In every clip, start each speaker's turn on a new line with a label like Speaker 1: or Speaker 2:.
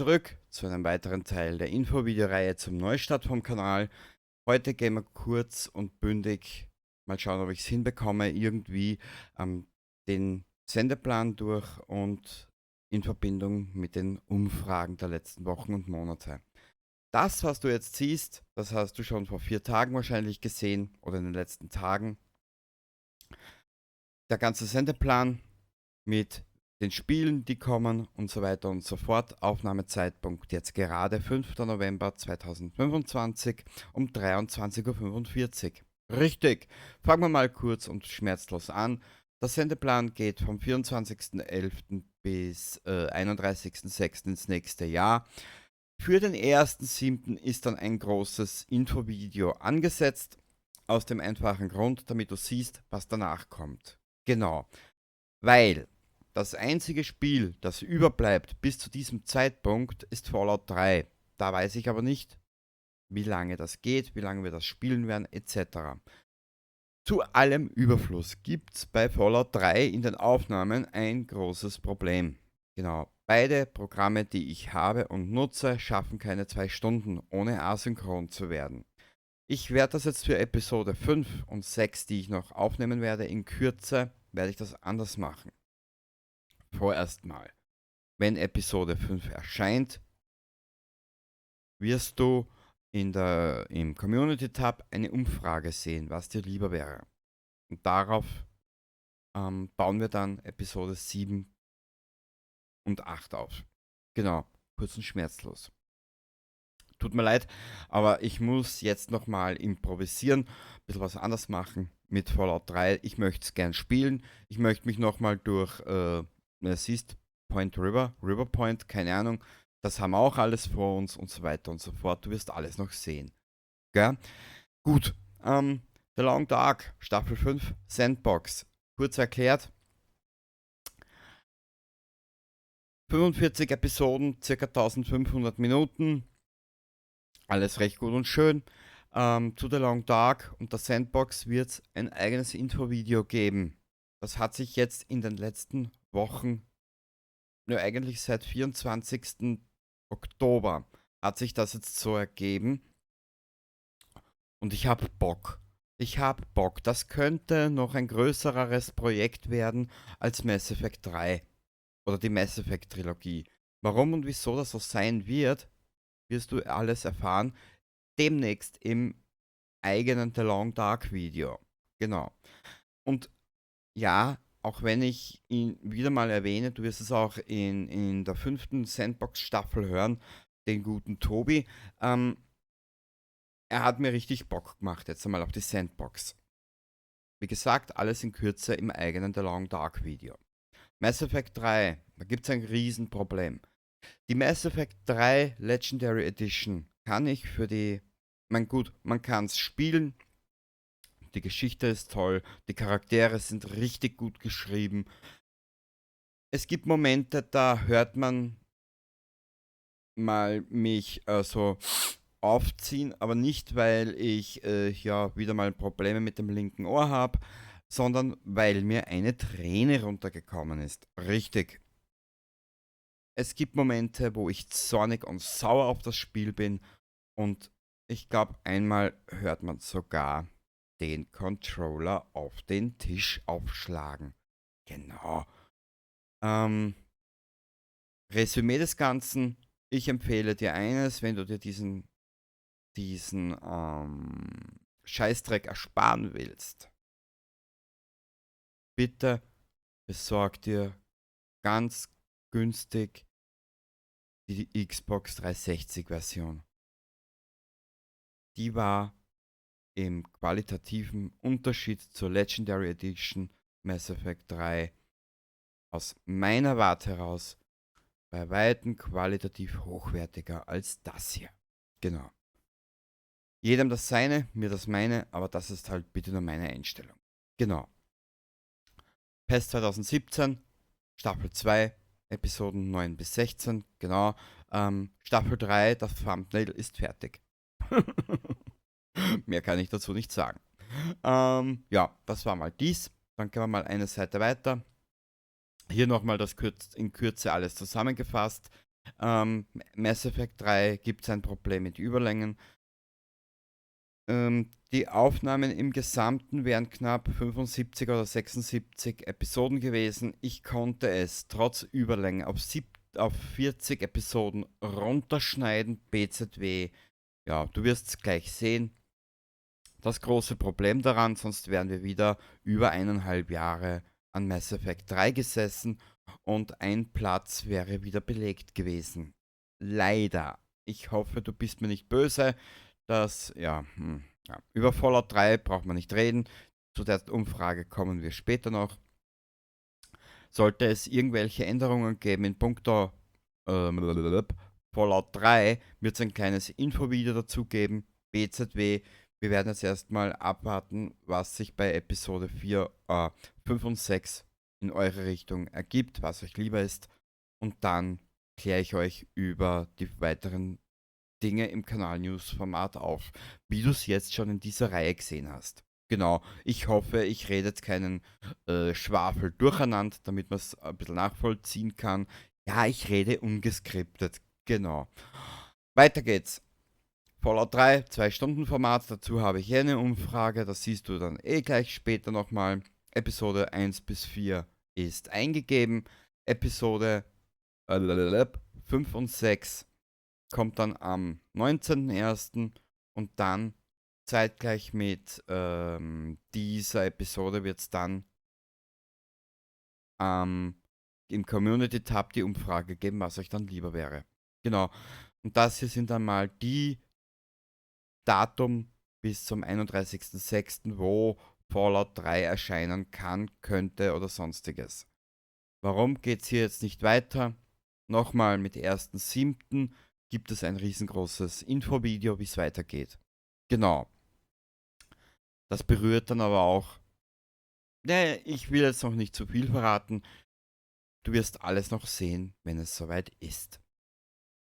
Speaker 1: zurück zu einem weiteren Teil der Infovideoreihe zum Neustart vom Kanal. Heute gehen wir kurz und bündig mal schauen, ob ich es hinbekomme, irgendwie den Sendeplan durch und in Verbindung mit den Umfragen der letzten Wochen und Monate. Das, was du jetzt siehst, das hast du schon vor 4 Tagen wahrscheinlich gesehen oder in den letzten Tagen. Der ganze Sendeplan mit den Spielen, die kommen und so weiter und so fort. Aufnahmezeitpunkt jetzt gerade 5. November 2025 um 23:45 Uhr. Richtig, fangen wir mal kurz und schmerzlos an. Der Sendeplan geht vom 24.11. bis 31.06. ins nächste Jahr. Für den 1.07. ist dann ein großes Infovideo angesetzt, aus dem einfachen Grund, damit du siehst, was danach kommt. Genau, weil das einzige Spiel, das überbleibt bis zu diesem Zeitpunkt, ist Fallout 3. Da weiß ich aber nicht, wie lange das geht, wie lange wir das spielen werden, etc. Zu allem Überfluss gibt es bei Fallout 3 in den Aufnahmen ein großes Problem. Genau, beide Programme, die ich habe und nutze, schaffen keine 2 Stunden, ohne asynchron zu werden. Ich werde das jetzt für Episode 5 und 6, die ich noch aufnehmen werde, in Kürze, werde ich das anders machen. Vorerst mal, wenn Episode 5 erscheint, wirst du im Community-Tab eine Umfrage sehen, was dir lieber wäre. Und darauf bauen wir dann Episode 7 und 8 auf. Genau, kurz und schmerzlos. Tut mir leid, aber ich muss jetzt nochmal improvisieren, ein bisschen was anders machen mit Fallout 3. Ich möchte es gern spielen. Ich möchte mich nochmal durch, siehst, Point River, River Point, keine Ahnung. Das haben wir auch alles vor uns und so weiter und so fort. Du wirst alles noch sehen. Gell? Gut. The Long Dark, Staffel 5, Sandbox. Kurz erklärt. 45 Episoden, circa 1500 Minuten. Alles recht gut und schön. Zu The Long Dark und der Sandbox wird es ein eigenes Infovideo geben. Das hat sich jetzt in den letzten Wochen, eigentlich seit 24. Oktober, hat sich das jetzt so ergeben. Und ich habe Bock. Ich habe Bock. Das könnte noch ein größeres Projekt werden als Mass Effect 3 oder die Mass Effect Trilogie. Warum und wieso das so sein wird, wirst du alles erfahren demnächst im eigenen The Long Dark Video. Genau. Und ja, auch wenn ich ihn wieder mal erwähne, du wirst es auch in der 5. Sandbox-Staffel hören, den guten Tobi. Er hat mir richtig Bock gemacht, jetzt einmal auf die Sandbox. Wie gesagt, alles in Kürze im eigenen The Long Dark Video. Mass Effect 3, da gibt es ein Riesenproblem. Die Mass Effect 3 Legendary Edition kann ich für die, man kann es spielen, die Geschichte ist toll, die Charaktere sind richtig gut geschrieben. Es gibt Momente, da hört man mal mich so aufziehen, aber nicht, weil ich ja wieder mal Probleme mit dem linken Ohr habe, sondern weil mir eine Träne runtergekommen ist. Richtig. Es gibt Momente, wo ich zornig und sauer auf das Spiel bin und ich glaube, einmal hört man sogar den Controller auf den Tisch aufschlagen. Genau. Resümee des Ganzen. Ich empfehle dir eines, wenn du dir diesen Scheißdreck ersparen willst. Bitte besorg dir ganz günstig die Xbox 360 Version. Die war im qualitativen Unterschied zur Legendary Edition Mass Effect 3 aus meiner Warte heraus bei weitem qualitativ hochwertiger als das hier. Genau. Jedem das seine, mir das meine, aber das ist halt bitte nur meine Einstellung. Genau. PES 2017, Staffel 2, Episoden 9 bis 16, genau. Staffel 3, das Thumbnail ist fertig. Mehr kann ich dazu nicht sagen. Ja, das war mal dies. Dann gehen wir mal eine Seite weiter. Hier nochmal das in Kürze alles zusammengefasst. Mass Effect 3 gibt es ein Problem mit Überlängen. Die Aufnahmen im Gesamten wären knapp 75 oder 76 Episoden gewesen. Ich konnte es trotz Überlänge auf 40 Episoden runterschneiden. BZW, ja, du wirst es gleich sehen. Das große Problem daran, sonst wären wir wieder über 1,5 Jahre an Mass Effect 3 gesessen und ein Platz wäre wieder belegt gewesen. Leider. Ich hoffe, du bist mir nicht böse. Ja. Über Fallout 3 braucht man nicht reden. Zu der Umfrage kommen wir später noch. Sollte es irgendwelche Änderungen geben in puncto Fallout 3, wird es ein kleines Infovideo dazu geben. BZW. Wir werden jetzt erstmal abwarten, was sich bei Episode 4, 5 und 6 in eure Richtung ergibt, was euch lieber ist. Und dann kläre ich euch über die weiteren Dinge im Kanal-News-Format auf, wie du es jetzt schon in dieser Reihe gesehen hast. Genau, ich hoffe, ich rede jetzt keinen Schwafel durcheinander, damit man es ein bisschen nachvollziehen kann. Ja, ich rede ungeskriptet, genau. Weiter geht's. Fallout 3, 2-Stunden-Format, dazu habe ich hier eine Umfrage, das siehst du dann gleich später nochmal. Episode 1 bis 4 ist eingegeben. Episode 5 und 6 kommt dann am 19.01. und dann zeitgleich mit dieser Episode wird es dann im Community-Tab die Umfrage geben, was euch dann lieber wäre. Genau. Und das hier sind dann mal die Datum bis zum 31.06., wo Fallout 3 erscheinen kann, könnte oder sonstiges. Warum geht es hier jetzt nicht weiter? Nochmal mit 1.07. gibt es ein riesengroßes Infovideo, wie es weitergeht. Genau. Das berührt dann aber auch. Ne, ich will jetzt noch nicht zu viel verraten. Du wirst alles noch sehen, wenn es soweit ist.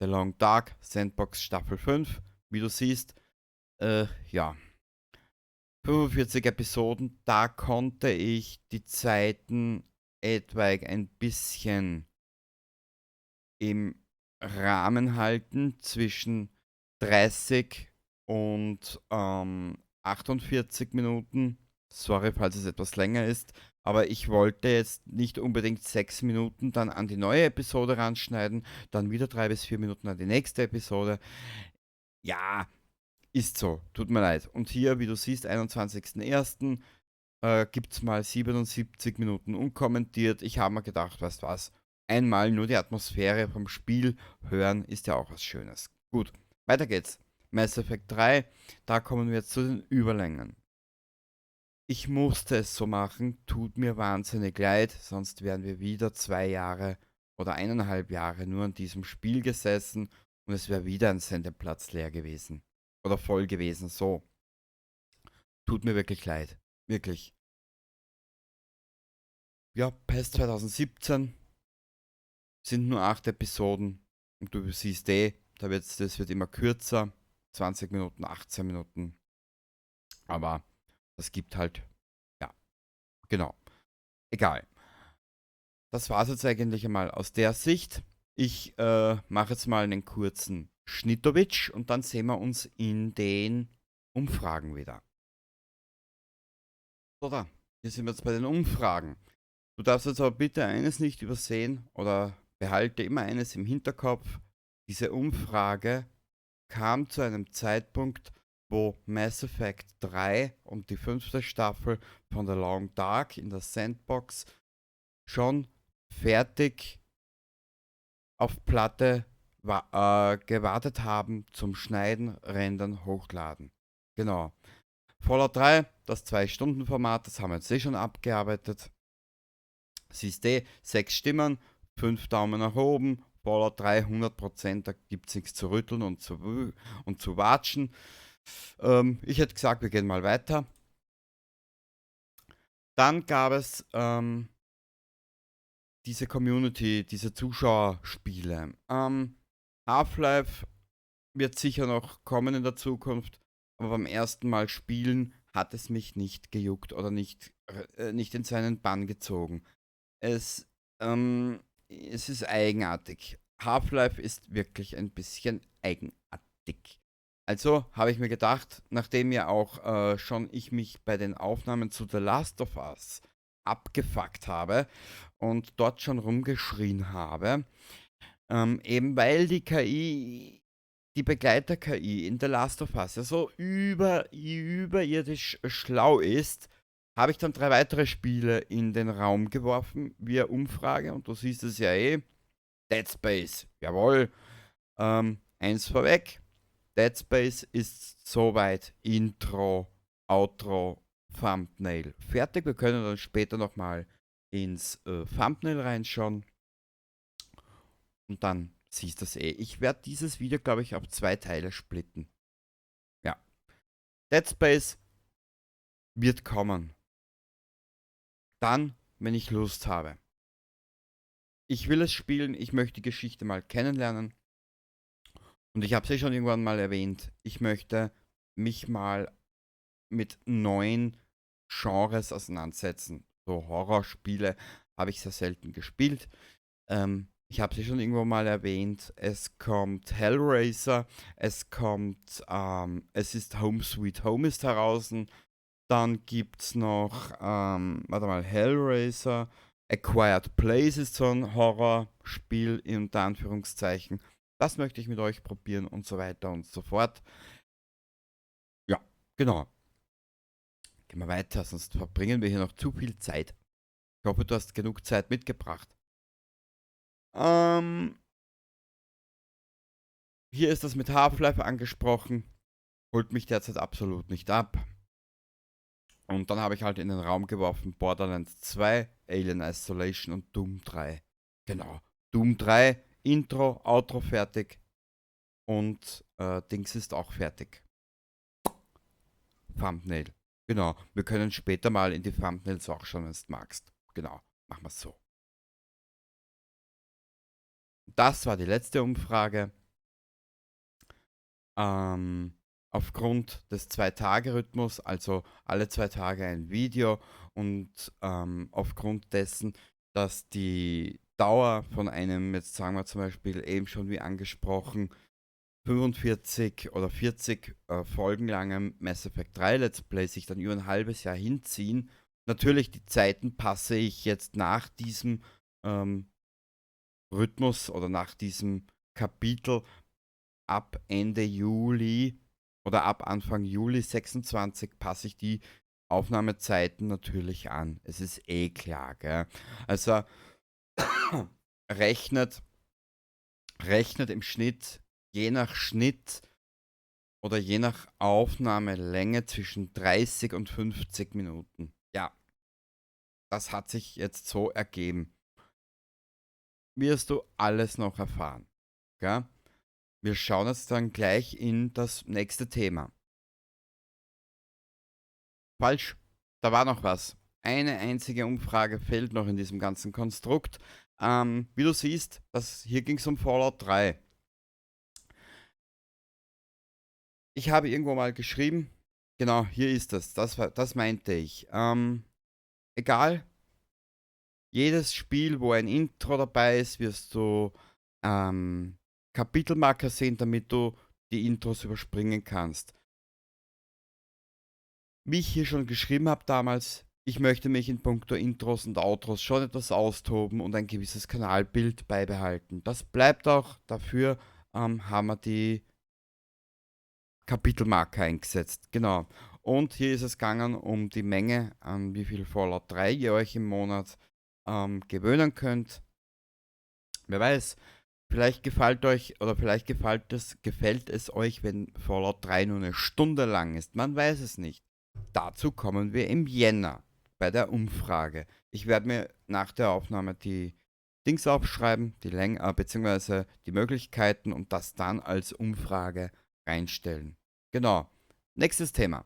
Speaker 1: The Long Dark, Sandbox Staffel 5, wie du siehst, ja. 45 Episoden, da konnte ich die Zeiten etwaig ein bisschen im Rahmen halten zwischen 30 und 48 Minuten. Sorry, falls es etwas länger ist, aber ich wollte jetzt nicht unbedingt 6 Minuten dann an die neue Episode ranschneiden, dann wieder 3 bis 4 Minuten an die nächste Episode. Ja, ist so, tut mir leid. Und hier, wie du siehst, 21.01. Gibt es mal 77 Minuten unkommentiert. Ich habe mir gedacht, weißt du was, einmal nur die Atmosphäre vom Spiel hören ist ja auch was Schönes. Gut, weiter geht's. Mass Effect 3, da kommen wir jetzt zu den Überlängen. Ich musste es so machen, tut mir wahnsinnig leid, sonst wären wir wieder 2 Jahre oder 1,5 Jahre nur an diesem Spiel gesessen und es wäre wieder ein Sendeplatz leer gewesen. Oder voll gewesen, so. Tut mir wirklich leid. Wirklich. Ja, PES 2017 sind nur 8 Episoden und du siehst das wird immer kürzer. 20 Minuten, 18 Minuten. Aber das gibt halt, ja, genau. Egal. Das war es jetzt eigentlich einmal aus der Sicht. Ich mache jetzt mal einen kurzen Schnittowitsch und dann sehen wir uns in den Umfragen wieder. So, da. Hier sind wir jetzt bei den Umfragen. Du darfst jetzt aber bitte eines nicht übersehen oder behalte immer eines im Hinterkopf. Diese Umfrage kam zu einem Zeitpunkt, wo Mass Effect 3 und die 5. Staffel von The Long Dark in der Sandbox schon fertig auf Platte gewartet haben zum Schneiden, Rendern, Hochladen. Genau. Fallout 3, das 2-Stunden-Format, das haben wir jetzt schon abgearbeitet. Siehst du, 6 Stimmen, 5 Daumen nach oben, Fallout 3 100%, da gibt es nichts zu rütteln und zu watschen. Ich hätte gesagt, wir gehen mal weiter. Dann gab es diese Community, diese Zuschauerspiele. Half-Life wird sicher noch kommen in der Zukunft, aber beim ersten Mal spielen hat es mich nicht gejuckt oder nicht in seinen Bann gezogen. Es, es ist eigenartig. Half-Life ist wirklich ein bisschen eigenartig. Also habe ich mir gedacht, nachdem ja auch schon ich mich bei den Aufnahmen zu The Last of Us abgefuckt habe und dort schon rumgeschrien habe, eben weil die KI, die Begleiter-KI in The Last of Us ja so überirdisch schlau ist, habe ich dann 3 weitere Spiele in den Raum geworfen via Umfrage und du siehst es ja eh. Dead Space, jawohl. Eins vorweg. Dead Space ist soweit Intro, Outro, Thumbnail fertig. Wir können dann später nochmal ins Thumbnail reinschauen. Und dann siehst du es eh. Ich werde dieses Video, glaube ich, auf 2 Teile splitten. Ja. Dead Space wird kommen. Dann, wenn ich Lust habe. Ich will es spielen, ich möchte die Geschichte mal kennenlernen. Und ich habe es ja schon irgendwann mal erwähnt. Ich möchte mich mal mit neuen Genres auseinandersetzen. So Horrorspiele habe ich sehr selten gespielt. Ich habe sie schon irgendwo mal erwähnt. Es kommt Hellraiser, es ist Home Sweet Home ist heraus. Dann gibt es noch, warte mal, Hellraiser, Acquired Place ist so ein Horrorspiel unter Anführungszeichen. Das möchte ich mit euch probieren und so weiter und so fort. Ja, genau. Gehen wir weiter, sonst verbringen wir hier noch zu viel Zeit. Ich hoffe, du hast genug Zeit mitgebracht. Hier ist das mit Half-Life angesprochen. Holt mich derzeit absolut nicht ab. Und dann habe ich halt in den Raum geworfen Borderlands 2, Alien Isolation und Doom 3. Genau. Doom 3, Intro, Outro fertig. Und Dings ist auch fertig. Thumbnail. Genau. Wir können später mal in die Thumbnails auch schauen, wenn du magst. Genau. Machen wir es so. Das war die letzte Umfrage. Aufgrund des 2-Tage-Rhythmus, also alle 2 Tage ein Video und aufgrund dessen, dass die Dauer von einem, jetzt sagen wir zum Beispiel eben schon wie angesprochen, 45 oder 40 Folgen langem Mass Effect 3 Let's Play sich dann über ein halbes Jahr hinziehen. Natürlich, die Zeiten passe ich jetzt nach diesem Rhythmus oder nach diesem Kapitel ab Ende Juli oder ab Anfang Juli 26 passe ich die Aufnahmezeiten natürlich an. Es ist eh klar, gell? Also rechnet im Schnitt, je nach Schnitt oder je nach Aufnahmelänge zwischen 30 und 50 Minuten. Ja, das hat sich jetzt so ergeben. Wirst du alles noch erfahren, gell? Wir schauen jetzt dann gleich in das nächste Thema. Falsch, da war noch was. Eine einzige Umfrage fehlt noch in diesem ganzen Konstrukt. Wie du siehst, hier ging es um Fallout 3. Ich habe irgendwo mal geschrieben, genau, hier ist es, das meinte ich. Egal, jedes Spiel, wo ein Intro dabei ist, wirst du Kapitelmarker sehen, damit du die Intros überspringen kannst. Wie ich hier schon geschrieben habe damals, ich möchte mich in puncto Intros und Outros schon etwas austoben und ein gewisses Kanalbild beibehalten. Das bleibt auch, dafür haben wir die Kapitelmarker eingesetzt. Genau. Und hier ist es gegangen um die Menge, an wie viel Fallout 3 ihr euch im Monat gewöhnen könnt. Wer weiß, vielleicht gefällt euch oder vielleicht gefällt es euch, wenn Fallout 3 nur eine Stunde lang ist. Man weiß es nicht. Dazu kommen wir im Jänner bei der Umfrage. Ich werde mir nach der Aufnahme die Dings aufschreiben, die Länge bzw. die Möglichkeiten und das dann als Umfrage reinstellen. Genau. Nächstes Thema.